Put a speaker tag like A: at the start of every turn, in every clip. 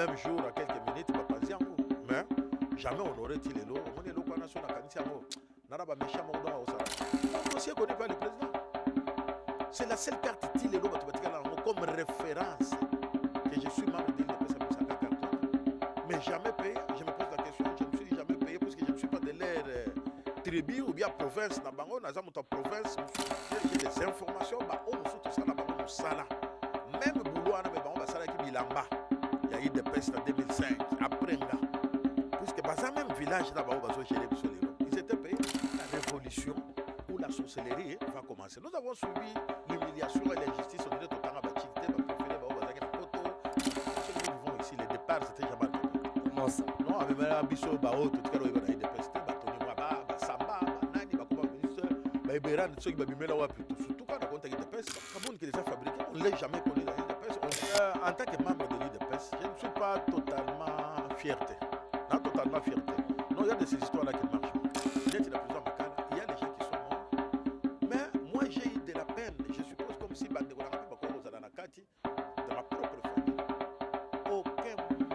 A: même jour, à quelques minutes, il va passer en haut. Mais jamais on aurait dit les lots. On est lots, on a sur la qualité en haut. Nara méchant, on doit au salaire. Le dossier connaît pas le président. C'est la seule carte utile comme référence que je suis membre de l'IDPS. Mais jamais payé. Je me pose la question. Je ne suis jamais payé parce que je ne suis pas de l'air tribu ou bien province. Dans la province, j'ai des informations. Même boulot, il y a eu des pestes en 2005. Après, puisque dans un même village, ils étaient payés. La révolution ou la sorcellerie va commencer. Nous avons subi l'humiliation et l'injustice. On est tout le temps à Bachité, nous vivons ici. Les départs, c'était jamais le
B: Comment ça?
A: non, avec un biseau, tout le monde a eu des pestes. Samba, Nani, ministre, ceux qui ont surtout quand on a compté des pestes, Kaboun qui les a fabriqués, on ne l'a jamais connu dans l'IDPS. En tant que membre de l'IDPS, je ne suis pas totalement fierté. Non, totalement fierté. Non, il y a de ces histoires-là qui marchent. Il y a de la prison Makala, il y a des gens qui sont morts. Mais moi, j'ai eu de la peine. Je suppose comme si Bandegola n'a pas commencé à la Kati, de ma propre famille. Aucun moment,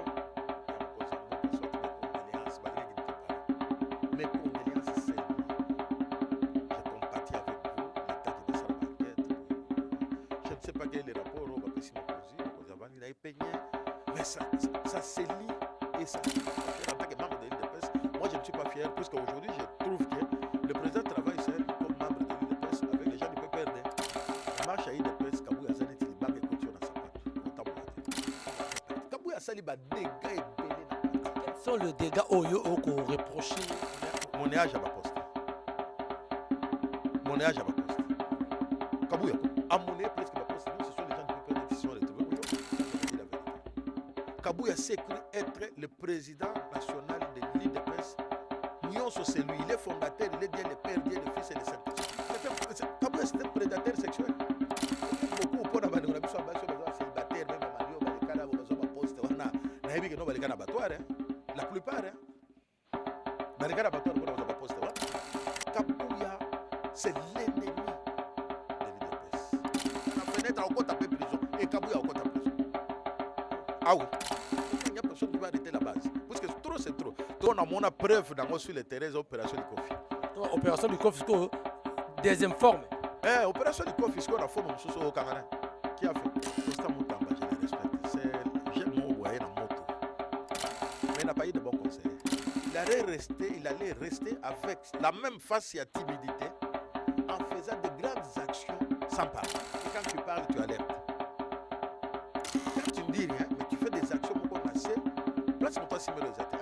A: mes condoléances seulement. Je compatis avec vous, l'État qui va faire l'enquête. Je ne sais pas quel est le rapport au Bapissimo Kosi, il a peigné, mais ça se lit et ça se lit. En tant que membre de l'IDPS, moi je ne suis pas fier, puisqu'aujourd'hui je trouve que le président travaille seul comme membre de l'IDPS avec les gens du PPRD. La marche à l'IDPS, Kabouya Sali Tiliba, et continue dans sa patte. Kabouya Sali va dégâts et belé.
B: Quels sont les dégâts qu'on reproche?
A: Mon âge à ma poste. Mon âge à ma poste. Kabouya, à mon âge presque ma poste, ce sont les gens du PPRD qui sont retrouvés. La vérité. Kabouya s'est cru être le président national de l'IDPS. Nyonso, c'est lui, il est fondateur, il est bien le père, Dieu, le fils et le Saint-Esprit. Kabouya, c'est un prédateur sexuel. Beaucoup pour la bande, on a vu son célibataire, même à Mario, les cadavres, on a poste, on a vu que nous, les cadavres abattoirs, la plupart, dans les cadavres abattoirs, on a poste. Kabouya, c'est l'ennemi de l'IDPS. La fenêtre a encore tapé prison et Kabouya a encore tapé prison. Ah oui. Il n'y a personne qui va arrêter la base. Parce que trop, c'est trop. Donc, on a preuve dans sur les terrains d'opération du Kofi.
B: Opération du Kofi, deuxième forme.
A: Opération du Kofi, on a formé au Canada. Qui a fait Costa Moutamba, je le respecte. C'est j'aime mon voyer dans moto. Mais il n'a pas eu de bons conseils. Il allait rester avec la même face et timidité en faisant de grandes actions sans parler. Et quand tu parles, tu alertes. Quand tu ne dis rien, mais tu fais des actions beaucoup assez, place mon toi si me le zate.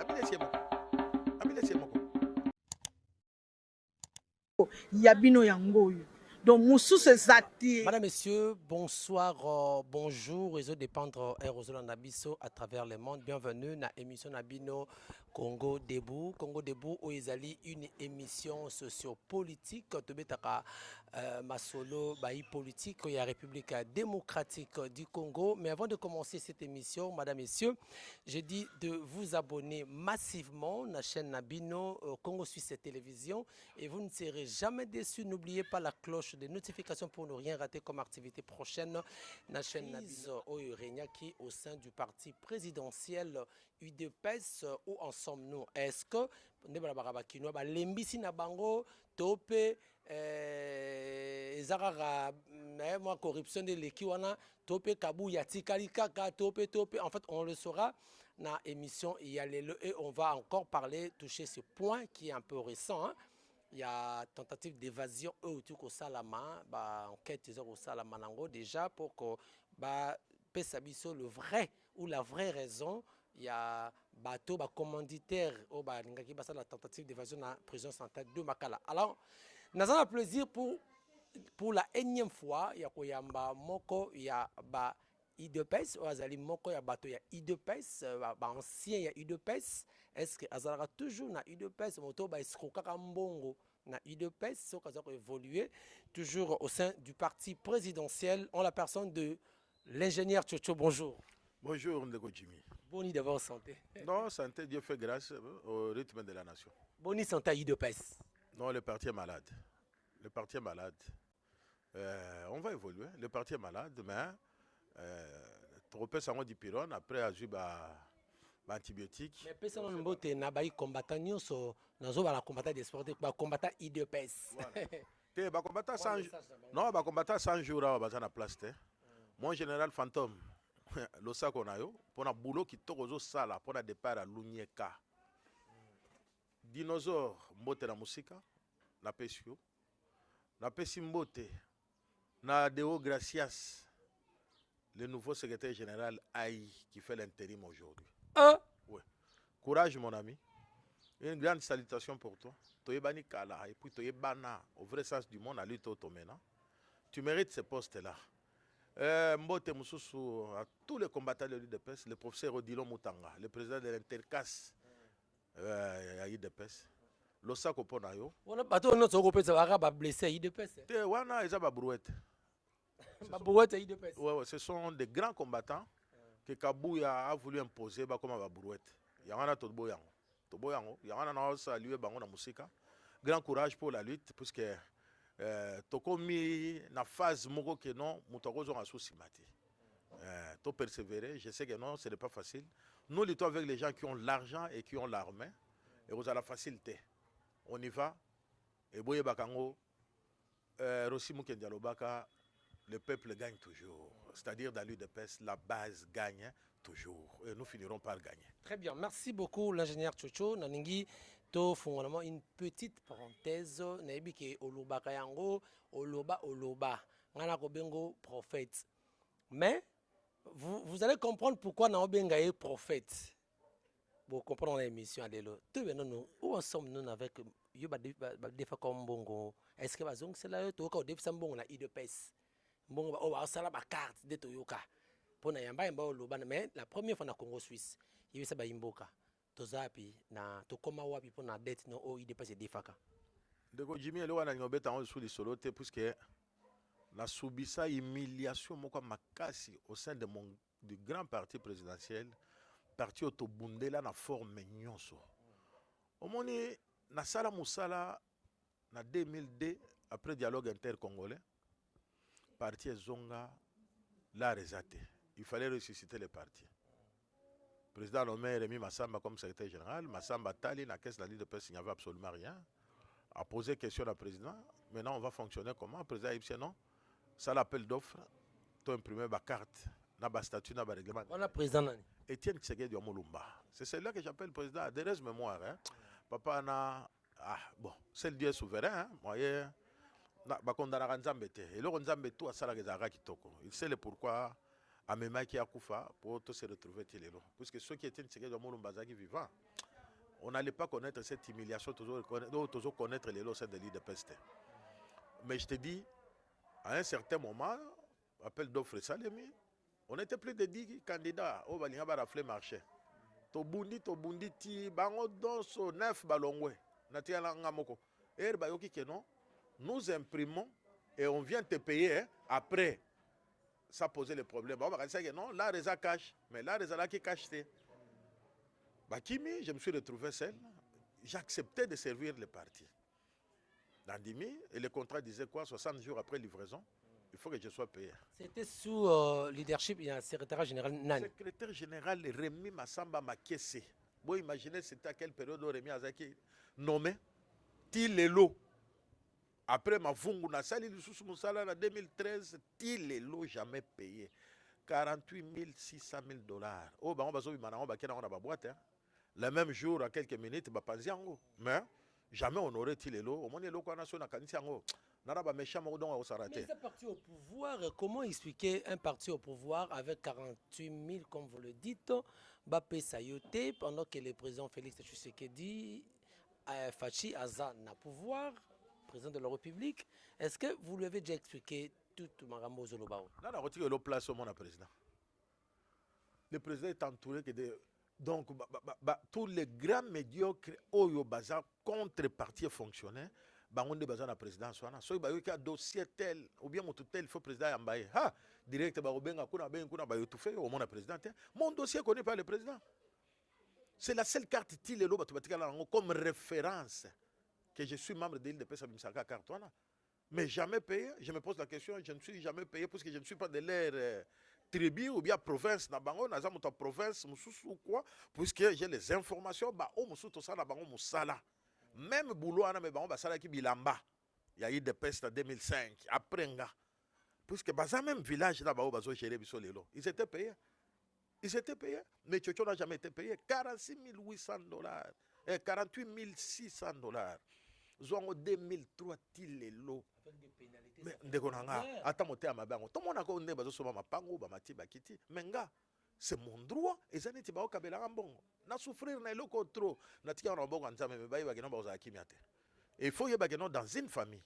C: Yabino yangoyo. Donc musu se zati.
B: Madame, Messieurs, bonsoir, bonjour, réseau dépendre Aérosol Nabiso à travers le monde. Bienvenue dans l'émission Nabino Congo Debout. Congo Debout, où ils allaient une émission sociopolitique. Masolo, Baï politique, il y a la République démocratique du Congo. Mais avant de commencer cette émission, Madame, Messieurs, je dis de vous abonner massivement à la chaîne Nabino Congo Suisse Télévision et vous ne serez jamais déçus. N'oubliez pas la cloche de notification pour ne rien rater comme activité prochaine. La chaîne Nabino Oyorenyaki au sein du parti présidentiel UDPS. Où en sommes-nous? Est-ce que l'embisi na bango topé ezara moi corruption de l'équiwana topé Kabouya tikali kaka topé en fait on le saura dans l'émission et on va encore parler toucher ce point qui est un peu récent hein. Il y a tentative d'évasion autour au Salama enquête au Salama nango déjà pour que Pesabiso le vrai ou la vraie raison. Il y a bateau commanditaire la tentative d'évasion dans la prison centrale de Makala. Alors, nous avons le plaisir pour la énième fois, il y a Koyamba Moko, il y a IDPS, Azali Moko, il y a bateau, il y a IDPS, ancien, il y a IDPS. Est-ce que Azara toujours na IDPS, moto Escroka Mbongo na IDPS, ce qui a évolué toujours au sein du parti présidentiel en la personne de l'ingénieur Tchotcho. Bonjour.
A: Bonjour, Ndeko Jimmy.
B: Boni d'abord santé.
A: Non, santé, Dieu fait grâce au rythme de la nation.
B: Boni santé à IDPS.
A: Non, le parti est malade. Le parti est malade. On va évoluer. Le parti est malade, mais trop peu ça du Piron. Après, Azuba Antibiotiques.
B: Mais personne ne peut te nabaï combattant nyonso nazo bala combattant des sportifs ba combattant IDPS.
A: Te ba combattant 100 non ba combattant 100 jours à bazana place te. Mon général fantôme losako na yo pona boulot qui tokozo sala pona départ à Lunyeka. Dinosaure mbote na musika na pesio. Na pesi mbote na Deo Gracias, le nouveau secrétaire général Aïe qui fait l'intérim aujourd'hui. Ouais. Courage mon ami. Une grande salutation pour toi. Toyebani Kala et puis Toyebana au vrai sens du monde à l'uto Tomena. Tu mérites ce poste-là. Mbote Moussousou à tous les combattants de l'UDPS, le professeur Odilon Moutanga, le président de l'Intercas à l'UDPS. Losako Ponayo.
B: On a pas tout notre groupe ça va blesser IDPS.
A: Te wana eza ba brouette.
B: Ba brouette IDPS.
A: Ouais, ce sont des grands combattants que Kabouya a voulu imposer comme ba brouette. Yangana Toboyango. Toboyango, Yangana na saluer bango na musika. Grand courage pour la lutte puisque tokomi na phase moko que non mutoko zo souci mati. To persévérer, je sais que non, ce n'est pas facile. Nous luttons avec les gens qui ont l'argent et qui ont l'armée et vous avez la facilité. On y va. Et Boye Bakango, Rossi Mukendialobaka, le peuple gagne toujours. C'est-à-dire dans l'UDPS, la base gagne toujours. Et nous finirons par gagner.
B: Très bien. Merci beaucoup, l'ingénieur Chocho. Naningi, to finalement une petite parenthèse. Naibi ke Oloba Kayango, Oloba. Ngana Kobengo, prophète. Mais, vous allez comprendre pourquoi Naobenga est prophète. Vous comprenez l'émission à l'élo. Où sommes-nous avec des fois comme Bongo? Est-ce que Bazong c'est là tout au début Sambong la IDPS? Bongo oh ça la carte de Toyoka. Pour na yamba yamba Oloba mais la première fois na Congo Suisse, il y avait ça ba imboka. Tozapi na to koma wapi pour na dette no o IDPS de faka.
A: Ndeko Jimmy elo wana ngobeta on sous les solote puisque na subisa humiliation moko makasi au sein de mon du grand parti présidentiel. Parti Otobundela na forme nyonso. Omoni na sala musala na 2002 après dialogue intercongolais parti Zonga la resate. Il fallait ressusciter les partis. Président nommé Rémi Massamba comme secrétaire général, Massamba Tali na caisse de la l'UDPS, il n'y avait absolument rien. A posé question au président, maintenant on va fonctionner comment? Le président a dit non, ça l'appel d'offre, tu as imprimé ma carte, na ba statut, na ba règlement.
B: On a président
A: Étienne Tshisekedi Omolumba. C'est celui-là que j'appelle président. Des restes mémoire. Hein. Papa na bon, c'est le Dieu souverain. Hein. Moyen na bakondana nzambe te. Et le nzambe tout asala gezara kitoko. Il sait le pourquoi Amema qui a kufa pour tout se retrouver tilelo. Puisque ceux qui étaient Tshisekedi Omolumba qui vivant, on n'allait pas connaître cette humiliation toujours connaître les lois de l'île de peste. Mais je te dis, à un certain moment, appel d'offre Salemi. On était plus de 10 candidats au Balinga raflé marché. Tobundi ti bango donso 9 balongwe. Natia langa moko. Et bayoki que non, nous imprimons et on vient te payer hein, après. Ça posait le problème. On va dire que non, là reza cache, mais là reza là qui cache. Bakimi, je me suis retrouvé seul. J'acceptais de servir le parti. Dans Dimi, et le contrat disait quoi 60 jours après livraison. Il faut que je sois payé.
B: C'était sous leadership, il y a un secrétaire général Nani.
A: Secrétaire général Rémi Massamba Makesse. Vous imaginez c'était à quelle période Rémi Azaki nommé Tilelo. Après ma vungu na sali sous Moussala en 2013, Tilelo jamais payé. 48 600 $. Oh, bah on va se faire une boîte. Le même jour, à quelques minutes, bah pas mais jamais on aurait Tilelo. Au moins, les locaux nationaux
B: Mais ce parti au pouvoir, comment expliquer un parti au pouvoir avec 48 000, comme vous le dites, Bapé Sayoté, pendant que le président Félix Tshisekedi, Fachi Azan n'a pouvoir, président de la République. Est-ce que vous lui avez déjà expliqué tout Marambo Zolobao?
A: Non, on retire le place au monde président. Le président est entouré de... Donc, tous les grands médiocres, Oyo Baza, contre-partis fonctionnaires, on est basé dans la présidence. So, il y a un dossier tel, ou bien tel, il faut président Yambaye. Ha! Direct, mon président. Mon dossier connu par le président. C'est la seule carte comme référence que je suis membre de l'île de Pessa-Bimsaka Cartouana. Mais jamais payé. Je me pose la question, je ne suis jamais payé parce que je ne suis pas de l'air tribu ou bien province na bango naza moto province mususu ou quoi puisque j'ai les informations ba o mususu to ça na bango musala même boulot ana me bango basala ki bilamba il y a eu des pestes en 2005 après nga puisque baza même village là ba o bazo gérer biso lelo ils étaient payés mais Tchotcho n'a jamais été payé 46 800 dollars 48 600 dollars zongo 2003 tilelo mais ndeko nanga ata moté ya mabango to mona ko nde bazo soma mapango ba mati bakiti menga c'est mon droit et ça neti ba okabela mbongo na souffrir na eloko trop na tika na mbongo nzambe me bayi bakeno ba oza kimia te et il faut y bakeno dans une famille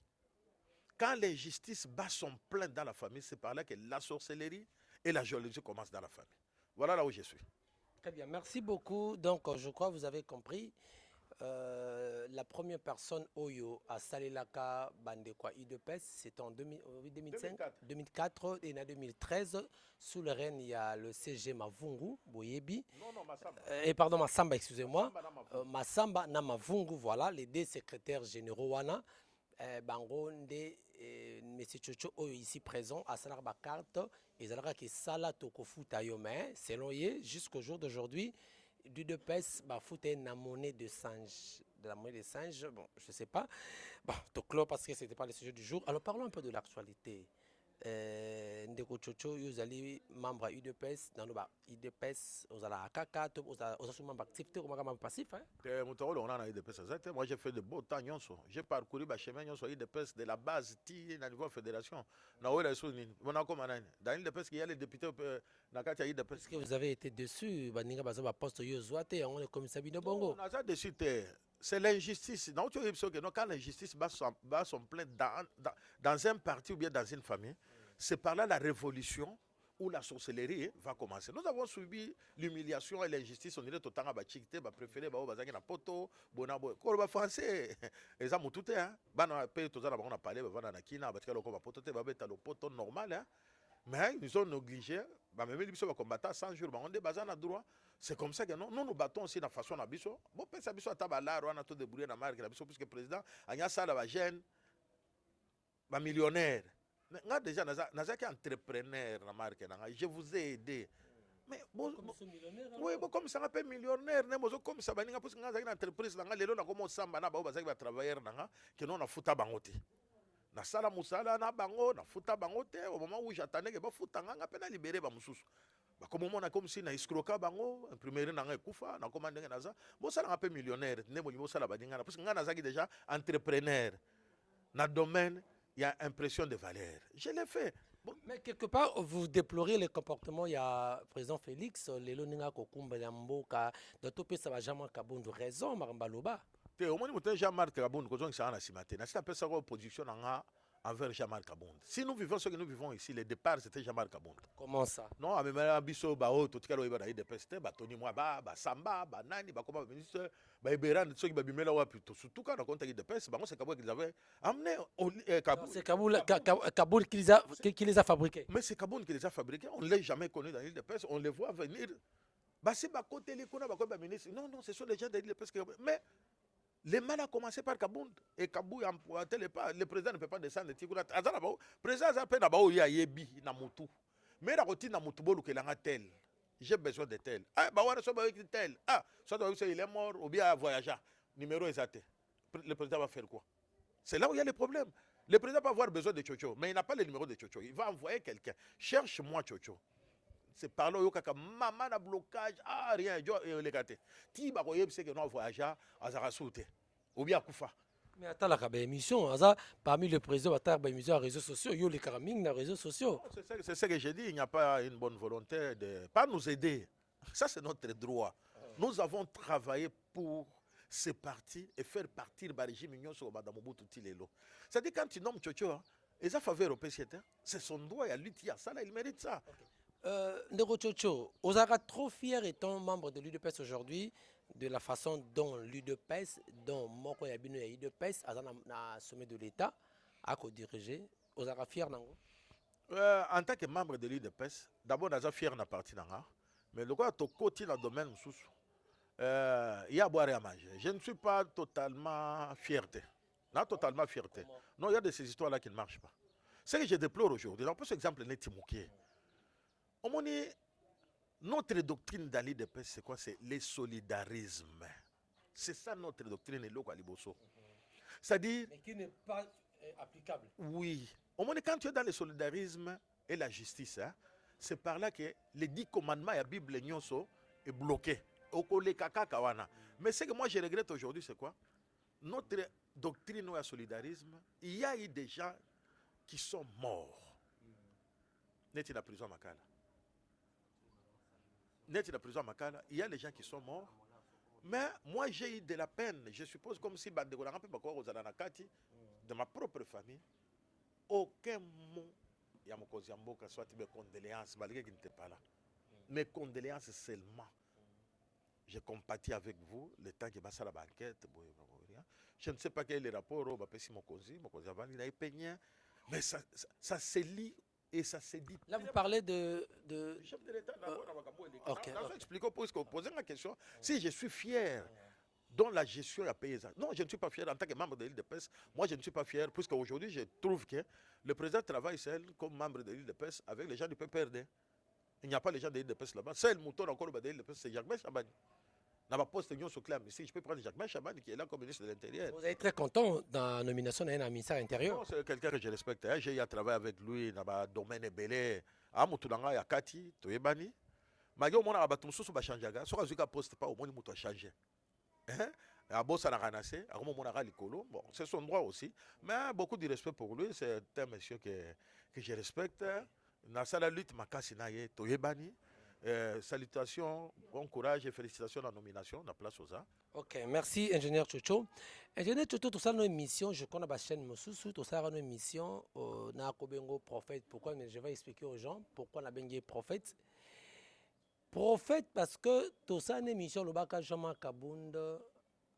A: quand l'injustice bat son plein dans la famille c'est par là que la sorcellerie et la jalousie commencent dans la famille. Voilà là où je suis.
B: Très bien, merci beaucoup. Donc, je crois que vous avez compris. La première personne Oyo à Salelaka Bandekwa IDPS, c'était en 2004 et en 2013. Sous le règne, il y a le CG Mavungu, Boyebi.
A: Non, Massamba.
B: Pardon, Massamba, excusez-moi. Massamba Namavungu, voilà, les deux secrétaires généraux Wana. Bangonde, M. Tchotcho Oyo ici présent, à Salar carte et Zalara qui Sala Tokofuta Yome, selon lui, jusqu'au jour d'aujourd'hui, du de pèse, foutait la monnaie de singe. De la monnaie de singe, bon, je ne sais pas. Bon, Toklo, parce que ce n'était pas le sujet du jour. Alors parlons un peu de l'actualité. Ndeko Tchotcho, vous allez membre UDPS, dans le UDPS, vous allez à Kaka, vous allez membre actif, vous allez membre passif.
A: Moi j'ai fait de beaux temps, j'ai parcouru le chemin UDPS de la base à niveau fédération. Dans l'UDPS, il y a les députés
B: Est-ce que vous avez été déçu? Poste on est comme Sabine Bongo.
A: On a déçu. C'est l'injustice. Quand l'injustice bat son plein dans un parti ou bien dans une famille, c'est par là la révolution où la sorcellerie va commencer. Nous avons subi l'humiliation et l'injustice. On est tout le temps à Bachikte, préféré, à Poto, Bonabo, Korba français. Et ça, tout est. Bana paye tout ça, on a parlé, on a Kina, parce que le Poto, le Poto normal. Mais ils ont négligé. Même les combattants 100 jours, on est basé en droit. C'est comme ça que nous battons aussi de la façon d'abisso. Bon, ça biso tabala, on a tout débrouillé dans la marque, puisque le président a eu ça la jeune, millionnaire. Déjà, n'a qu'un entrepreneur dans la marque. Je vous ai aidé. Mais bon, oui, comme ça, on millionnaire, comme ça, on a une entreprise, on a commencé à travailler, que nous on a foutu à bangote. Na sala musala na bango na futa bangote au moment où j'attendais que ba futa nga pena libérer ba mususu ba comme on a comme si na escroquer bango imprimer na kufa na commander na za bo sala un peu millionnaire ne mo sala ba dinga parce que nga na déjà entrepreneur na domaine il y a impression de valeur je l'ai fait. Bon.
B: Mais quelque part vous déplorez le comportement il y a président Félix les loninga kokumba ya mboka de tout ça va jamais kabundu raison marambaloba.
A: Au moins, Jean-Marc Kabound, c'est un peu ça opposition envers Jean-Marc Kabound. Si nous vivons ce que nous vivons ici, le départ c'était Jean-Marc Kabound.
B: Comment ça?
A: Non, à même biso bao tout cas il y a des pestes, Tony Mwaba, Samba, Nani, comme ministre, Iberan, ceux qui bimela wa plutôt surtout quand on compte des pestes, c'est Kaboul qu'ils avaient amené Kaboul.
B: C'est Kaboul qui les a fabriqués.
A: Mais c'est Kaboul qui les a fabriqués. On ne l'a jamais connu dans l'île de Pestes. On les voit venir. C'est côté les ministres. Non, ce sont les gens de l'île de Pestes. Mais le mal a commencé par Kabound. Et Kabound a emprunté le pas. Le président ne peut pas descendre. Le président a fait d'abord Yebi Namutu. Mais la routine Namutu Bolu que l'on a tel. J'ai besoin de tel. Ah, bah voilà, soit tel. Ah, soit il est mort ou bien voyager. Numéro exact. Le président va faire quoi? C'est là où il y a les problèmes. Le président peut avoir besoin de Tchotcho, mais il n'a pas le numéro de Tchotcho. Il va envoyer quelqu'un. Cherche-moi Tchotcho. C'est par là où maman a blocage, ah rien, les gâtés. Ti ba koyeb c'est que nous voyageons à Zarasoute ou bien à Koufa.
B: Mais attends la émission, parmi les présidents à émission à réseaux sociaux, yo les caraming dans réseaux sociaux.
A: C'est ce que j'ai dit, il n'y a pas une bonne volonté de pas nous aider. Ça c'est notre droit. Nous avons travaillé pour ces partis et faire partir le régime union sur Madame Mobutu Tilelo. C'est-à-dire quand tu nommes Tchotcho, et ça faveur au PCT, c'est son droit et à lui il ça là, il mérite ça.
B: Ndeko Tchotcho, Ozara trop fier étant membre de l'UDPS aujourd'hui, de la façon dont l'UDPS, dont Moko Yabino et l'UDPS, à sommet de l'État, a co-dirigé. Ozara fier nango?
A: En tant que membre de l'UDPS, d'abord, on fier na parti nanga, mais le quoi, to côté dans le domaine sous, il y a à boire et à manger. Je ne suis pas totalement fierté. Non, totalement fierté. Non, il y a de ces histoires-là qui ne marchent pas. Ce que je déplore aujourd'hui, par exemple, Netimouké. Notre doctrine d'Ali de paix, c'est quoi? C'est le solidarisme. C'est ça notre doctrine et l'eau Liboso. C'est-à-dire.
B: Mais qui n'est pas applicable.
A: Oui. Quand tu es dans le solidarisme et la justice, hein, c'est par là que les 10 commandements et la Bible est bloqué. Mais ce que moi je regrette aujourd'hui, c'est quoi? Notre doctrine ou le solidarisme, il y a eu des gens qui sont morts. Net la prison à Makala. Net la prison à Makala, il y a des gens qui sont morts. Mais moi j'ai eu de la peine. Je suppose comme si de ma propre famille, aucun mot, il y a mon cousin Mboka, soit mes condoléances, malgré qu'il n'était pas là. Mes condoléances seulement. Je compatis avec vous le temps que ça la banquette. Je ne sais pas quel est le rapport, mon cousin il a peigné, mais ça se lit et ça se dit.
B: Là, vous parlez de...
A: Le chef de l'État,
B: ok.
A: Expliquez pour poser la question. Si je suis fier dont la gestion a payé ça. Non, je ne suis pas fier en tant que membre de l'île de Pes. Moi, je ne suis pas fier, puisque aujourd'hui, je trouve que le président travaille seul comme membre de l'île de Pes avec les gens du PPRD. Il n'y a pas les gens de l'île de Pes là-bas. Seul mouton encore de l'île de Pes, c'est Jacques Chabani. Dans ma poste, nous sommes clairs ici. Je peux prendre Jacques Chabani qui est là comme ministre de l'Intérieur.
B: Vous êtes très content dans la nomination d'un ministère intérieur?
A: C'est quelqu'un que je respecte. Hein. J'ai eu à travailler avec lui dans le domaine belé. À Moutulanga, il y a Kati, Toyebani. Mais au moins, il y a changé. Si on a poste pas, au moins, il a changé. Bon, c'est son droit aussi. Mais beaucoup de respect pour lui. C'est un monsieur que je respecte. Dans la lutte, Toyebani. Salutations, bon courage et félicitations à la nomination. La place aux arts.
B: Ok, merci, ingénieur Chocho. Ingénieur Chocho, tout ça, nos émissions, je connais la chaîne Moussousou, tout ça, nos émissions, na Kobengo prophète. Pourquoi? Mais je vais expliquer aux gens pourquoi on a bengi prophète. Prophète, parce que tout ça, nos émissions, le baka Jama Kabunda,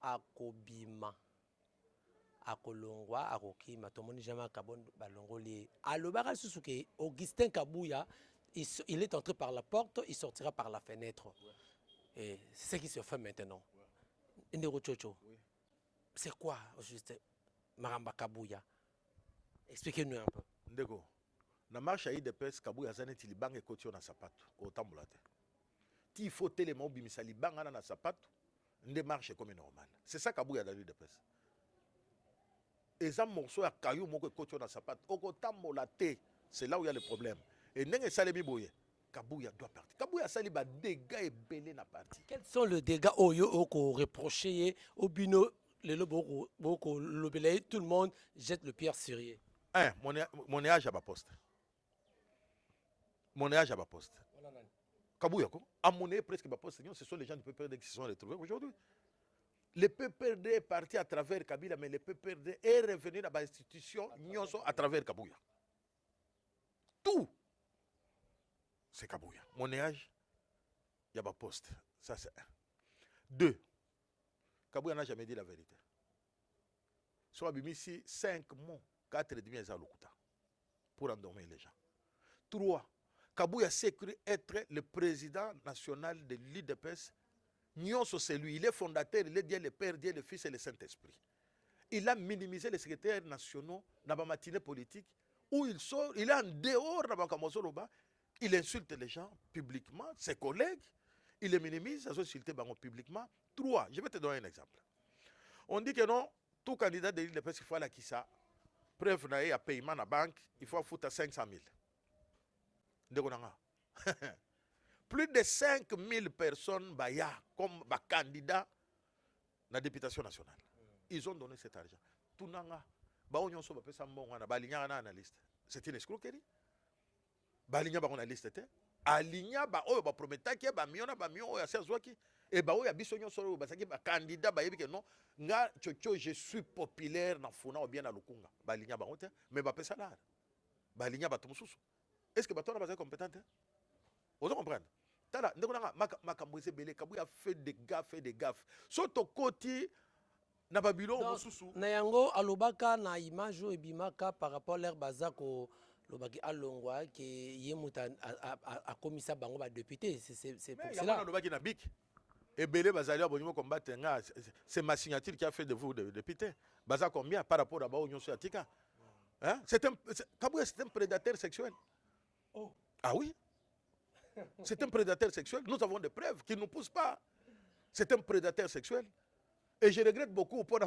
B: à Kobima, à Kolongwa, à Rokima, tout le monde Jama Kabunda, Balongoli. À le baka Susuke, Augustin Kabouya, il est entré par la porte, il sortira par la fenêtre. Et c'est ce qui se fait maintenant. Ndero Chocho, c'est quoi juste Maramba Kabouya? Expliquez-nous un peu.
A: Ndego, na marche à IDPS, Kabouya Zanet, il bang et cotio na sapato, au tamboulate. Il faut tellement bimisa li bang na sapato, ne marche comme normal. C'est ça Kabouya dans l'IDPS. Et ça, morceau à caillou, mon cotio na sapato, au tamboulate, c'est là où il y a le problème. Et n'est-ce Salemi Boye, Kabouya doit partir. Kabouya Sali ba dégâts et belé na parti.
B: Quels sont les dégâts qu'on reproché au bino, le lobelé, tout le monde jette le pierre sur lui?
A: Mon âge à ma poste. Mon âge à ma poste. Kabouya, à mon âge presque ma poste, ce sont les gens du PPRD qui se sont retrouvés aujourd'hui. Le PPRD est parti à travers Kabila, mais le PPRD est revenu dans l'institution à travers Kabouya. Tout. C'est Kabouya. Mon âge, il y a ma poste. Ça, c'est un. 2. Kabouya n'a jamais dit la vérité. Soit ici 5 mots, 4 et demi à Lokuta pour endormir les gens. 3. Kabouya s'est cru être le président national de l'IDPS. Nyonso, c'est lui. Il est fondateur, il est Dieu le Père, Dieu le Fils et le Saint-Esprit. Il a minimisé les secrétaires nationaux dans la matinée politique où il sort, il est en dehors de la. Il insulte les gens publiquement, ses collègues, il les minimise, il insulte publiquement. 3, je vais te donner un exemple. On dit que non, tout candidat de l'île de Pes, il faut aller à Kissa, preuve à paiement à la banque, il faut foutre 500 000. Plus de 5 000 personnes comme candidats dans la députation nationale. Ils ont donné cet argent. Tout le monde c'est une escroquerie. Baligna ba on a liste te alinya ba oyo ba prometaki ba miona ba mio oyo asazwaki et ba oyo biso nyo solo ba saki ba candidat ba yebi que non nga chocho je suis populaire na funa ou bien na lukunga baligna ba honte mais ba pesa là baligna ba tumususu est-ce que ba tona ba compétent vous comprenez tala ndeko na makamboise belé Kabouya fait des gaffes soto koti na babilo mususu
B: na yango alobaka na image o ebimaka par rapport l'air bazako lobaki alongwa ke yemuta a komisa bango ba député c'est pour cela
A: lobaki na bik ebele bazali abonimo combattre nga c'est ma signature qui a fait de vous de député baza combien par rapport à ba onyo sur atika hein Kabouya c'est un prédateur sexuel.
B: Oh
A: ah oui C'est un prédateur sexuel. Nous avons des preuves qui ne nous poussent pas. C'est un prédateur sexuel. Et je regrette beaucoup pour les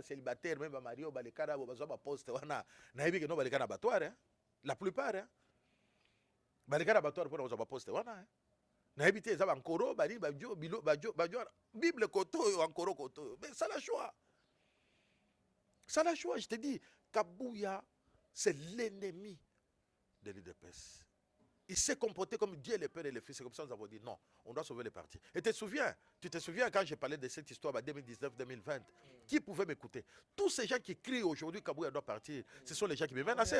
A: célibataires, même Mario, Balekara, poste, la plupart. Balekara abattoir pour les poste. Naibite ça va encore bali bajo Bible koto encore koto mais ça la choix. Ça la choix, je te dis Kabouya c'est l'ennemi de l'UDPS. Il s'est comporté comme Dieu le Père et le Fils. C'est comme ça que nous avons dit non, on doit sauver les partis. Et tu te souviens quand j'ai parlé de cette histoire 2019-2020, qui pouvait m'écouter? Tous ces gens qui crient aujourd'hui Kabouya doit partir, ce sont les gens qui me menacent.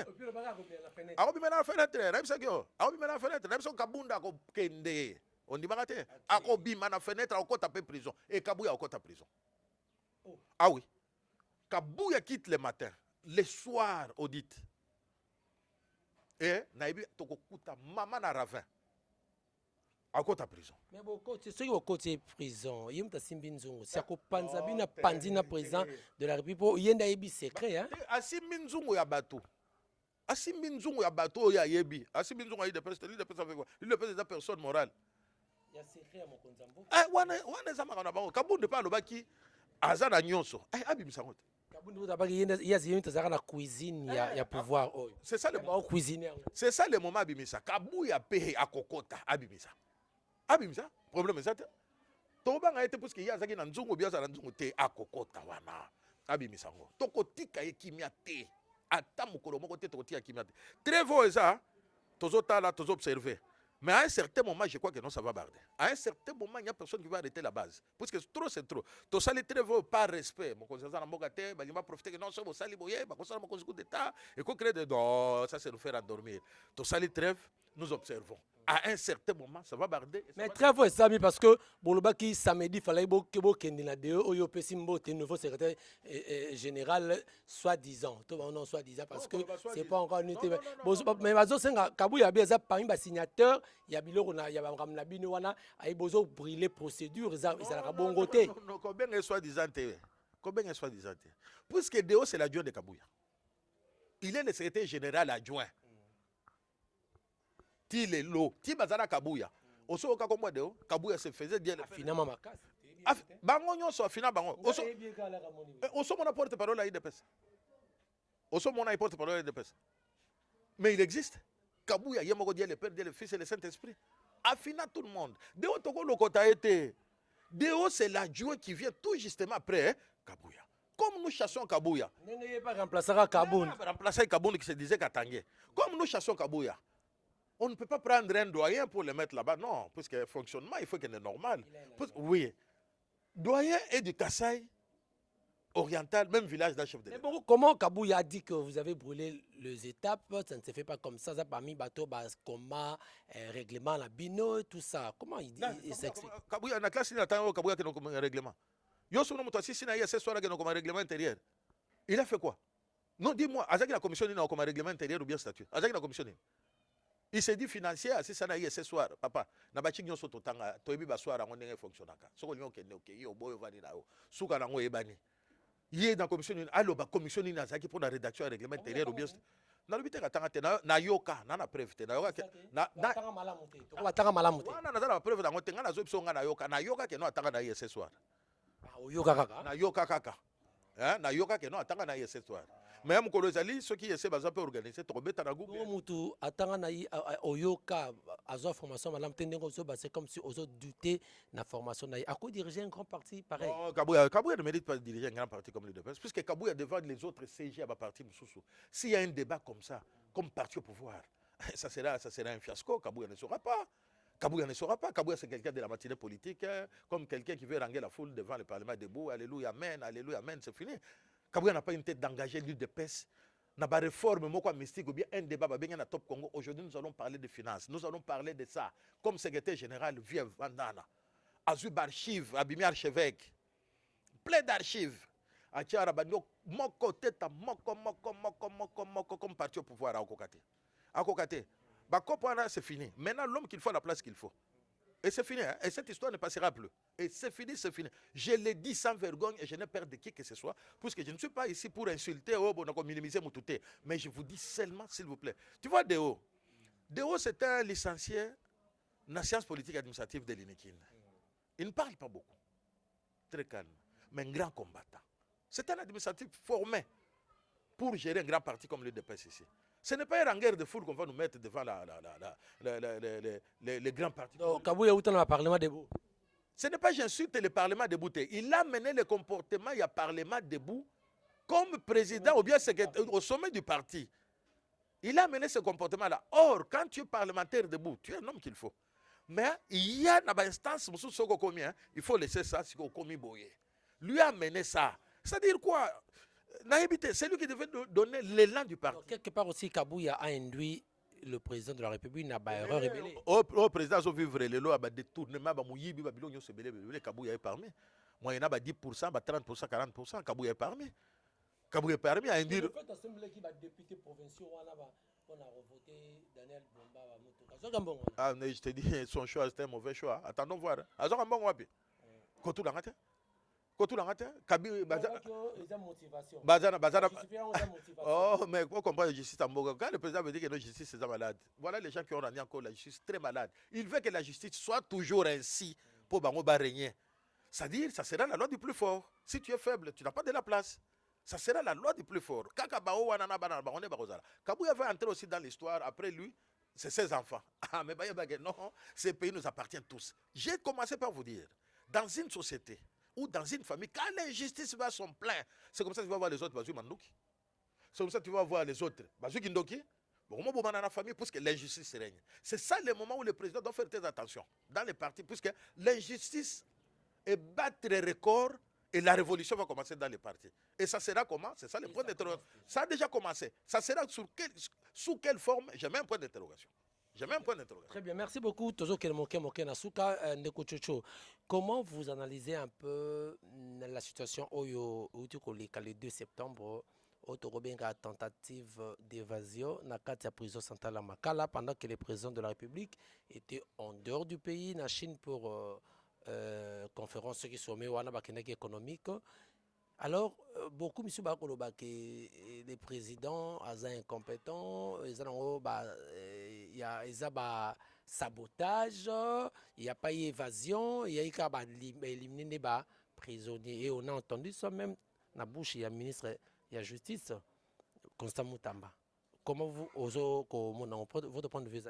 A: On dit baraté. Akobima na fenêtre, on taper prison. Et Kabouya on tape prison. Ah oui. Kabouya quitte le matin, le soir audit. Et Naïbi Tokokuta maman na ravin. À côté prison.
B: Mais beaucoup c'est ceux qui au côté prison. Il y a un Simbinzungu. C'est que Panzabina Pandina président de la République. Il y a un Naïbi secret hein.
A: Asimbinzungu ya bateau. Asimbinzungu ya bateau ya yebi. Asimbinzungu ya de personne, lui de personne avec quoi? Lui de personne personne morale.
B: Il y a secret à mon Konzambo.
A: Wana zama kana bango. Kabunde pa lobaki azana nyonso. Abimisa ngote.
B: Il y a une cuisine, il y a pouvoir.
A: C'est ça le moment. C'est ça le moment abimisa. Kabouya paye à kokota abimisa. Abimisa. Problème est ça. Toba nga été parce qu'il y a zaki na nzungu biasa na nzungu te à kokota wana. Abimisa ngo. Tokotika ekimia te. Ata mukolo moko te tokotika ekimia te. Très beau ça. Tozota là, tozo observer. Mais à un certain moment, je crois que non, ça va barder. À un certain moment, il n'y a personne qui va arrêter la base. Parce que trop, c'est trop. Tu sali très beau par respect. Mon conseiller en Bogate, il va profiter que non, c'est mon sali boye, mon conseiller mon d'État, et qu'on crée de non, ça c'est nous faire endormir. Tu sali trêve, nous observons. À un certain moment, ça va barder.
B: Mais très fort, ça, parce que Boloba qui samedi, il fallait que Oyo Pessimbo, le nouveau secrétaire général, soi-disant. Non, soi-disant, parce que c'est pas encore unité. Mais Kabou, il y a bien ça, parmi les signateurs, il y a Biloro, il y a Ramnabino, il y a besoin de brûler procédure, ça a bon côté.
A: Non, combien est soi-disant? Combien est soi-disant? Puisque Déo, c'est l'adjoint de Kabouya. Il est le secrétaire général adjoint. Il est l'eau. Ti bazara Kabouya. Oso oka komwa deo, Kabouya se faisait bien le
B: finalement ma casse.
A: Bango nyonso fina bango. Oso mona porte parole à IDPS. Oso mona porte parole à IDPS. Mais il existe. Kabouya yemoko Dieu le Père, Dieu le Fils et le Saint-Esprit. Afina tout le monde. Deo toko lokota été. Deo c'est l'adjoint qui vient tout justement après Kabouya. Comme nous chassons Kabouya.
B: N'ayez pas remplacé Kaboun.
A: Remplacer Kaboun qui se disait Katangé. Comme nous chassons Kabouya. On ne peut pas prendre un doyen pour le mettre là-bas. Non, parce que le fonctionnement, il faut qu'il est normal. Oui. Doyen est du Kasaï oriental, même village d'un chef de l'État.
B: Mais bon, comment Kabouya a dit que vous avez brûlé les étapes? Ça ne se fait pas comme ça. Ça parmi bateau, coma, règlement, la bino, tout ça. Comment il s'explique?
A: Kabouya, la classe, il attend Kabouya qui n'a comme un règlement. Yo, son nom, toi, si il y a ce soir qui n'a comme un règlement intérieur, il a fait quoi? Non, dis-moi, Azaki la commission n'a comme un règlement intérieur ou bien statut? Azaki la commission. Il s'est dit financier, si ça n'a eu ce soir, papa, n'a pas chignon sur ton temps, tu as soir à mon fonctionnaire. Ce qu'on a dit, au boy vanilla, souka na ngoye bani. Il est dans la commission, allo ba commission ni nazaki pour la rédaction règlement intérieur ou bien. Na lobite ka tanga na yoka, na preuve te na yoka na
B: tanga malamuté. To tanga malamuté.
A: Na na preuve na ngotenga na zo bisonga na yoka ke no atanga na ce soir.
B: Yoka kaka.
A: Na yoka kaka. Hein, na yoka ke no atanga na ce soir. Mais am kolozali ceux qui essaient de organiser tobeta na Google.
B: Mutu atanga na oyoka azo formation malam tendengo so c'est comme si ozo douter na formation na à quoi diriger un grand parti pareil.
A: Oh, Kabouya ne mérite pas de diriger un grand parti comme le DPS puisque Kabouya devant les autres CG à parti Moussoussou. S'il y a un débat comme ça, comme parti au pouvoir, ça sera un fiasco. Kabouya ne saura pas. Kabouya ne saura pas. Kabouya c'est quelqu'un de la matinée politique, comme quelqu'un qui veut ranger la foule devant le Parlement debout. Alléluia, amen, c'est fini. Kabouya n'a pas une tête d'engager l'UDPS. N'a pas réforme, quoi mystique ou bien un débat bien à Top Congo. Aujourd'hui, nous allons parler de finances. Nous allons parler de ça. Comme secrétaire général, via Vandana. Azub archive, abimi archevêque. Plein d'archives. Atiara Banyo, moko teta, moko, comme parti au pouvoir à Okokate. À Okokate. C'est fini. Maintenant, l'homme qu'il faut à la place qu'il faut. Et c'est fini, hein? Et cette histoire ne passera plus. Et c'est fini, c'est fini. Je l'ai dit sans vergogne et je n'ai peur de qui que ce soit, puisque je ne suis pas ici pour insulter, minimiser mon touté. Mais je vous dis seulement, s'il vous plaît. Tu vois, Déo c'est un licencié la science politique administrative de l'INEKIN. Il ne parle pas beaucoup. Très calme. Mais un grand combattant. C'est un administratif formé pour gérer un grand parti comme l'UDPS ici. Ce n'est pas une guerre de foule qu'on va nous mettre devant les grands partis.
B: Donc, Kabouya Outan a parlé debout.
A: Ce n'est pas j'insulte le Parlement debout. Il a mené le comportement, il y a Parlement debout, comme président ou bien au sommet du parti. Il a mené ce comportement-là. Or, quand tu es parlementaire debout, tu es un homme qu'il faut. Mais il y a une instance, il faut laisser ça, c'est comme lui a mené ça. C'est-à-dire quoi? C'est lui qui devait donner l'élan du parti.
B: Donc, quelque part aussi, Kabouya a induit le président de la République n'a pas erreur révélée.
A: Au président, ils ont vivre les lois, il détournement, Kabouya est parmi. Moi, il y en a 10%, 30%, 40%, Kabouya est parmi. Kabouya est parmi à induire.
B: Le fait d'assemblée qui va député provincial, on a revoté Daniel Bomba.
A: Ah, mais je te dis, son choix, c'était un mauvais choix. Attendons voir. Alors, on va voir. Kotou l'angate. Kotou l'angate. Kabi, Bazana. Oh, mais vous comprenez la justice en Boga. Quand le président veut dire que la justice est malade, voilà les gens qui ont rendu encore la justice très malade. Il veut que la justice soit toujours ainsi pour Bangoba régner. C'est-à-dire, ça sera la loi du plus fort. Si tu es faible, tu n'as pas de la place. Ça sera la loi du plus fort. Kabouya va entrer aussi dans l'histoire. Après lui, c'est ses enfants. Ah, mais non, ces pays nous appartiennent tous. J'ai commencé par vous dire, dans une société ou dans une famille, quand l'injustice va son plein, c'est comme ça que tu vas voir les autres Bazou Mandouki. C'est comme ça que tu vas voir les autres Bazou Kindoki. Bon, dans la famille, puisque l'injustice règne. C'est ça le moment où le président doit faire très attention dans les partis, puisque l'injustice est battre les records. Et la révolution va commencer dans les partis. Et ça sera comment? C'est ça le point d'interrogation. Ça a déjà commencé. Ça sera sous quelle forme? J'ai même un point d'interrogation.
B: Très bien, merci beaucoup. Comment vous analysez un peu la situation le 2 septembre où il y a tentative d'évasion dans la prison centrale à Makala pendant que le président de la République était en dehors du pays, en Chine pour... conférence qui sommet économique. Alors, beaucoup monsieur les présidents sont incompétents, il y a sabotage, il n'y a pas évasion, il y a éliminé les prisonniers. Et on a entendu ça même dans la bouche, il y a ministre de la Justice, Constant Moutamba. Comment vous, votre point de vue?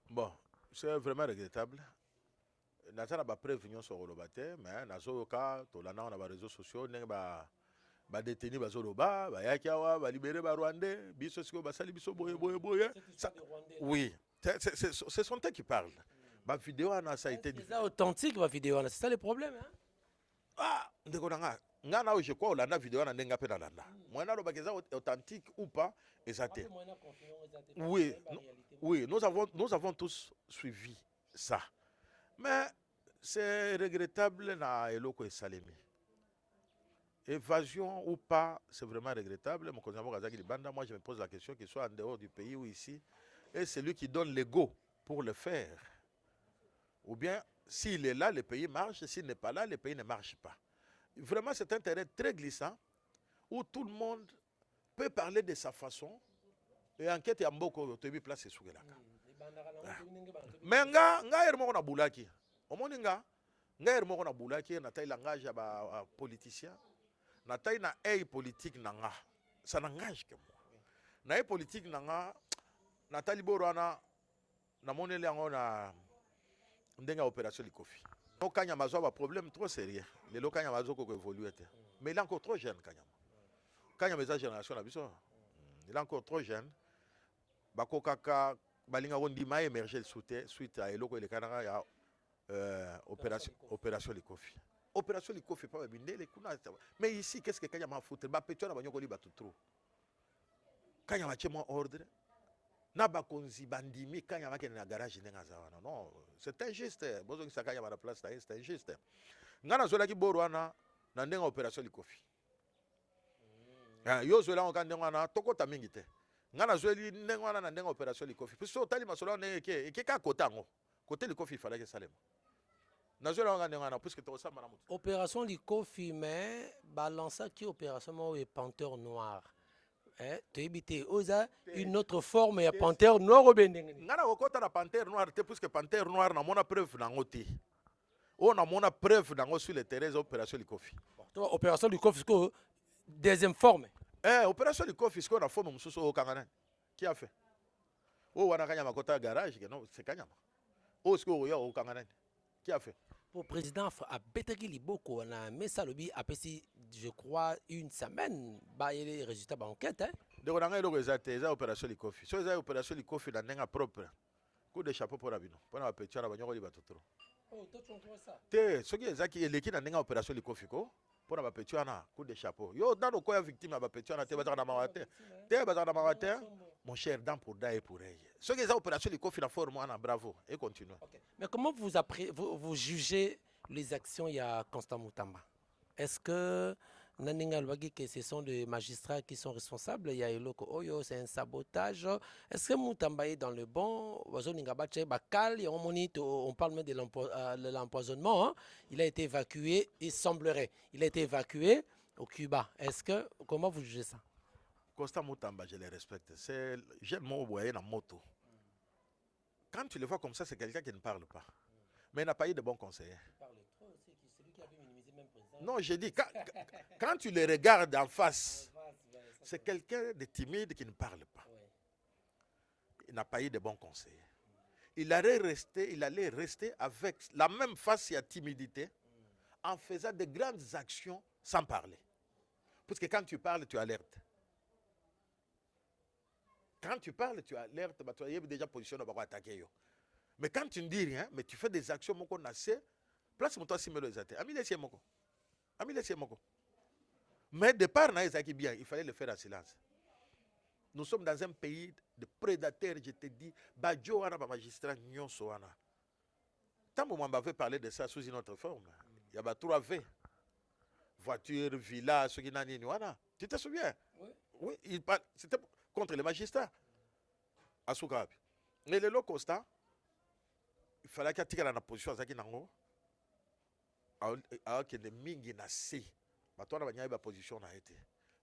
A: Bon, c'est vraiment regrettable. Nous avons prévenu sur le bâtiment, mais nous avons des réseaux sociaux, nous avons détenu les Zoroba, nous avons libéré les Rwandais, oui, ce sont eux qui parlent. La vidéo, ça a été
B: dit. C'est authentique, la vidéo, c'est ça le problème. Hein?
A: Ah, je crois que la vidéo est authentique ou pas. Oui, nous avons tous suivi ça. Mais c'est regrettable na eloko et Salemi. Évasion ou pas, c'est vraiment regrettable. Moi, je me pose la question qu'il soit en dehors du pays ou ici. Et c'est lui qui donne le go pour le faire. Ou bien, s'il est là, le pays marche. S'il n'est pas là, le pays ne marche pas. Vraiment, c'est un terrain très glissant où tout le monde peut parler de sa façon. Et enquête, il y a beaucoup de places sous là. Mais nga ermo na bulaki omoni nga ermo na bulaki na taille langage ya politicien na taille na politique nanga ça n'engage que moi na politique nanga na taille borana na monele yango na ndenga opération likofi no kanya mazo ba problème trop sérieux le lo kanya mazo ko évoluer mais il est encore trop jeune kanya mes génération na biso il est encore trop jeune bakokaka balinga wondima émerger suite à eloko elekanaka ya opération likofi. Opération likofi pas bindele kuna. Mais ici qu'est-ce que kanya ma foutre ba petio na banyoko li batu trop. Kanya ma chemo ordre na ba konzi bandimi kanya ma na garage nenga zawana. Non, c'est injuste. Bozo ki sakanya ma place c'est injuste. Ngana zola ki borwana na ndenga opération likofi. Yo zola on kandenga na tokota mingi te. Ngana zweli ndengwana na ndenga opération likofi puisque otali masolo ndenge eke kota ngo côté likofi fallait que salema na zwela ngana ndengwana puisque to samba na mutu
B: opération likofi mais balança qui opération mo et panthère noire Tu évité une autre forme et panthère noire au Bénin.
A: Ngana kokota na panthère noire te puisque panthère noire na mona preuve nango te. On a mona preuve nango sur le terrain opération Likofi.
B: Opération Likofi deuxième forme.
A: Opération Likofi na forme mususu o kangana. Qui a fait? O wana kanyama kota garage non c'est kanyama. O sko yo o kangana. Qui a fait?
B: Pour le président a Betaki Liboko, on a mis ça le bi après je crois une semaine, bah il y a les résultats de l'enquête.
A: Donc on a eu les opérations Likofi. So les opérations Likofi dans n'enga propre. Coup de chapeau pour Rabino. Pour la petite la banyo li batotro.
B: Oh, toi tu comprends ça?
A: Te, ce qui est zaki l'équipe dans n'enga opération Likofi ko pour la petite na coup de chapeau. Yo dans le coin victime à petite na te bazar na maraté. Te bazar na maraté. Mon cher dans pour da et pour elle. Ce qui est opération Likofi na forme on a bravo et continue.
B: Okay. Mais comment vous jugez les actions il y a Constant Moutamba? Est-ce que que ce sont des magistrats qui sont responsables? Il y a Eloko Oyo, c'est un sabotage. Est-ce que Moutamba est dans le bon? On parle même de l'empoisonnement. Hein? Il a été évacué, il semblerait. Il a été évacué au Cuba. Comment vous jugez ça?
A: Constant Moutamba, je les respecte. J'aime mon voyer dans moto. Quand tu le vois comme ça, c'est quelqu'un qui ne parle pas. Mais il n'a pas eu de bons conseillers. Non, j'ai dit, quand tu le regardes en face, c'est quelqu'un de timide qui ne parle pas. Il n'a pas eu de bons conseillers. Il allait rester avec la même face et la timidité en faisant de grandes actions sans parler. Parce que quand tu parles, tu alertes. Quand tu parles, tu alertes, tu es déjà positionné pour attaquer. Mais quand tu ne dis rien, mais tu fais des actions, mon assez, place mon toi si me le zate. Mais de part, bien, il fallait le faire en silence. Nous sommes dans un pays de prédateurs, je te dis, Badjo wana ba magistrat nyonso wana. Tant que moi m'avait parlé de ça sous une autre forme, il y a 3 V. Voiture, villa, ce qui n'a ni wana. Tu te souviens? Oui, c'était contre les magistrats. À Soukabi. Mais le constat, il fallait qu'il y ait une position à Nango. Alors qu'il y ait mingi na C. Maintenant, on a une position na été.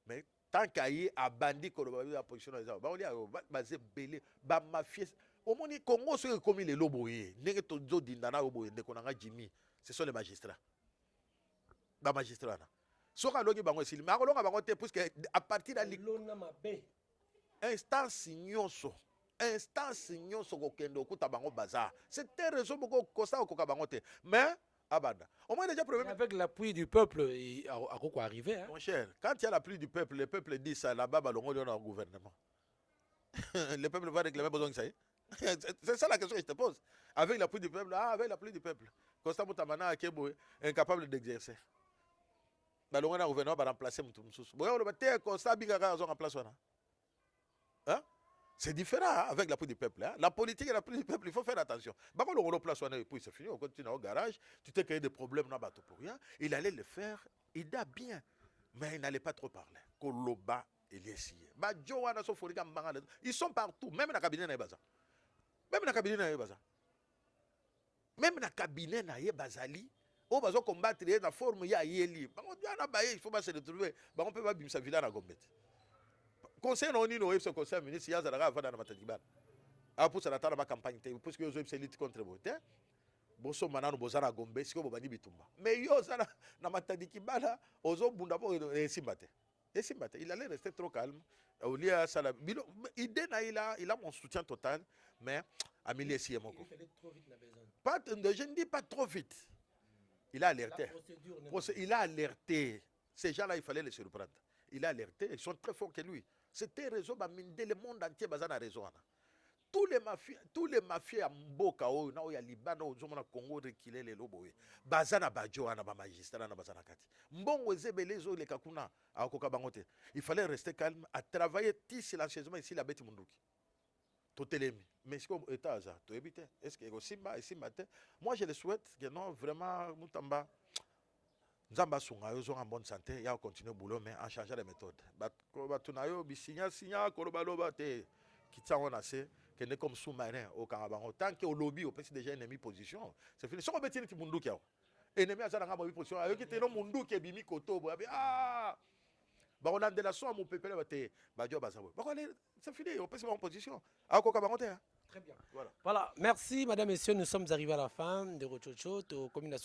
A: Mais tant qu'il y a un bandit qui a une position na été, on a basé belé, ba mafieux. Au moins, Congo, ceux qui ont commis les loboyés, n'est-ce pas tout d'indana oboyé, n'est-ce qu'on a Jimmy. Ce sont les magistrats. Les magistrats. Ce qu'on a dit, c'est que à partir de instance nyonso kokendo okuta bango bazar. C'était raison pour kosa okoka bango te. Mais abanda. Au moins déjà problème.
B: Avec l'appui du peuple, à quoi arriver? Hein?
A: Mon cher, quand il y a l'appui du peuple, le peuple dit ça là-bas, balongo dans le gouvernement. Le peuple va réclamer besoin que ça y est. C'est ça la question que je te pose. Avec l'appui du peuple, avec l'appui du peuple. Constant Moutamana Akebo incapable d'exercer. Balongo dans le gouvernement va remplacer Moutoumsous. Bon, on va te constat bigaga en place là. Hein? C'est différent hein, avec l'appui du peuple. Hein? La politique et l'appui du peuple, il faut faire attention. Quand on a place, et puis c'est fini, on continue au garage, tu t'es créé des problèmes dans le bateau pour rien. Il allait le faire, il a bien, mais il n'allait pas trop parler. Koloba, il essayait. Ils sont partout, même dans le cabinet, même dans le cabinet, même dans le cabinet, bazali. On va combattre dans la forme, il y a yeli. Il faut pas se retrouver. On peut pas bim sa villa à Gombet. Conseil non ni no ce conseil ministre ya zara va dans matadibal a pour ça la campagne parce que yo c'est lutte contre bote boso manano bozara gombe siko bobandi bitumba mais yo zara na matadikibala ozo bunda po esimbate il allait rester trop calme Olia sala idée na il a mon soutien total mais Amélie Siemoko pas je ne dis pas trop vite il a alerté ces gens-là il fallait les surprendre il a alerté ils sont très forts que lui. C'était raison le monde entier bazana raison. Tous les mafieux à Mboka o na o ya Liban o zomona Congo reculer les loboye. Bazana badjo ana ba magistrat na bazana kati. Mbongo ezebelezo le kakuna akoka bangote. Il fallait rester calme, à travailler silencieusement ici la bête munduki. Totelemi. Mais est-ce que état ça to éviter? Est-ce que simba et simba? Moi je le souhaite que non vraiment Moutamba Nzamba sunga yo en bonne santé, il a continué le boulot mais en changeant les méthodes. Batunayo bi signa kolobaloba te kitsa on a c'est que n'est comme sous-marin au Karabango tant que au lobby au petit déjà ennemi position. C'est fini. Soko beti ti munduki ya. Ennemi azana ngaba position ayo ki te no munduki bimi koto bo ah bakolande la so mon pepele bate badio bazabo c'est fini on peut se mettre en position
B: Très bien. Voilà, merci Madame, Messieurs, nous sommes arrivés à la fin de Rochocho,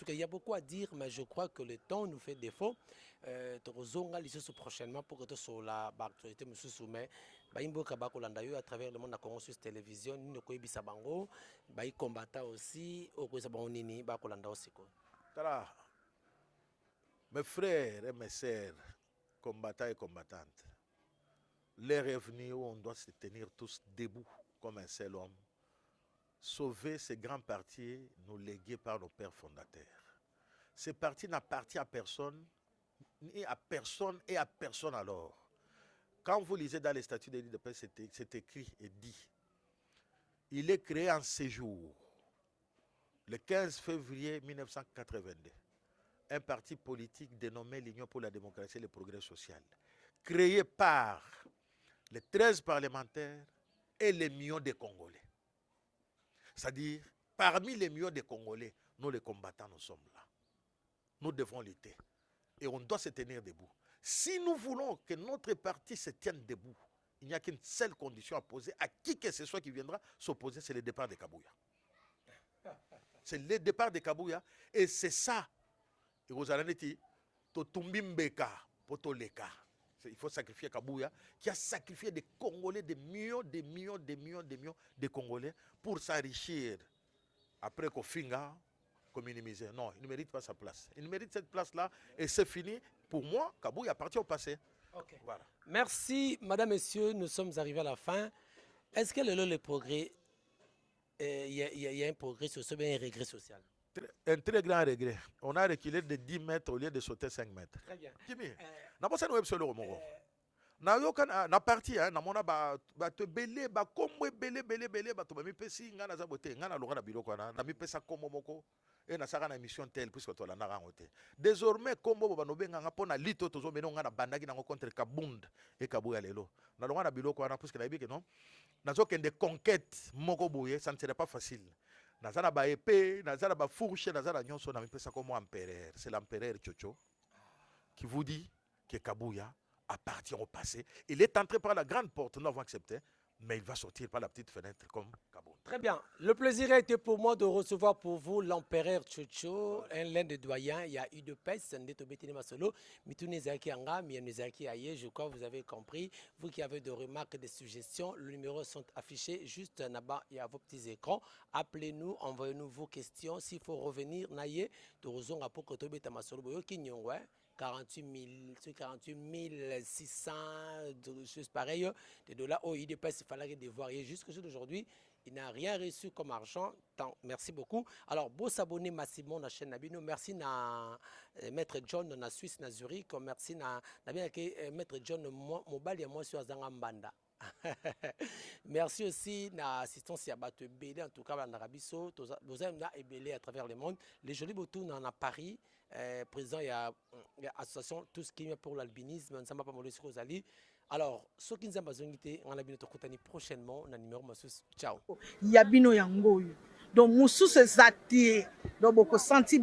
B: il y a beaucoup à dire, mais je crois que le temps nous fait défaut. Prochainement pour que tu sois la actualité me soumet baimbo kabako landayo à travers le monde à Congo sur télévision ni ko ibisa bango bai combattant aussi au ko sabon nini ba ko landao siko.
A: Tala mes frères et mes sœurs combattants et combattantes, l'heure est venue où on doit se tenir tous debout comme un seul homme, sauver ces grands partis nous légués par nos pères fondateurs. Ces partis n'appartiennent à personne, ni à personne et à personne alors. Quand vous lisez dans les statuts de l'IDPS, c'est écrit et dit, il est créé en séjour, le 15 février 1982, un parti politique dénommé l'Union pour la démocratie et le progrès social, créé par les 13 parlementaires et les millions de Congolais. C'est-à-dire, parmi les millions de Congolais, nous les combattants, nous sommes là. Nous devons lutter. Et on doit se tenir debout. Si nous voulons que notre parti se tienne debout, il n'y a qu'une seule condition à poser à qui que ce soit qui viendra s'opposer, c'est le départ de Kabouya. C'est le départ de Kabouya. Et c'est ça. Et vous allez dire, il faut sacrifier Kabouya, qui a sacrifié des Congolais, des millions de Congolais pour s'enrichir. Après Kofinga, qu'on minimise. Non, il ne mérite pas sa place. Il mérite cette place-là et c'est fini. Pour moi, Kabouya appartient au passé.
B: Okay.
A: Voilà.
B: Merci, Madame, Messieurs, nous sommes arrivés à la fin. Est-ce que le progrès, il y a un progrès social, bien un regret social?
A: Un très grand regret. On a reculé de 10 mètres au lieu de sauter 5 mètres.
B: Très bien.
A: Na parti na mona ba te belé ba komwe belé ba to ba mi pesi ngana za bote ngana longa na biloko na mi pesa komo moko et na saka na mission telle puisque to la na rangote. Désormais kombo ba no benga ngapona lito tozo meno ngana bandaki na contre Kabund et Kabouya lelo. Na longa na biloko na puisque na ibi que non. Na zo kende conquête moko boye, ça ne serait pas facile. Nazana ba épée, nazana ba fourche, nazana nyonso na mi pesa comme empereur. C'est l'empereur Tchocho qui vous dit que Kabouya appartient au passé. Il est entré par la grande porte, nous avons accepté, mais il va sortir par la petite fenêtre comme Kabou.
B: Très bien. Le plaisir a été pour moi de recevoir pour vous l'empereur Tchocho, l'un des doyens. Il y a eu de peste, je crois que vous avez compris. Vous qui avez des remarques, des suggestions, les numéros sont affichés juste là-bas, il y a vos petits écrans. Appelez-nous, envoyez-nous vos questions. S'il faut revenir, naïe, de raison à pour que 48 600, choses pareilles, des dollars au IDPS, il fallait devoir. Et jusqu'à aujourd'hui, il n'a rien reçu comme argent. Merci beaucoup. Alors, beau s'abonner massivement à la chaîne Nabino. Merci à Maître John dans la Suisse, dans Zurich. Merci à Maître John Mobile et moi sur Zangambanda. Merci aussi à l'assistance à Bateau Bélé, en tout cas en Arabie Saoudite, vous avez Bélé à travers le monde. Les jolis boutons en Paris, président, il y a l'association Tout ce qui est pour l'albinisme, on ne sait pas Maurice Rosali. Alors, ceux qui nous ont besoin on a bien prochainement, on a numéro Massus. Ciao.
C: Yabino Yango. Donc, Moussous est zati. Donc, beaucoup senti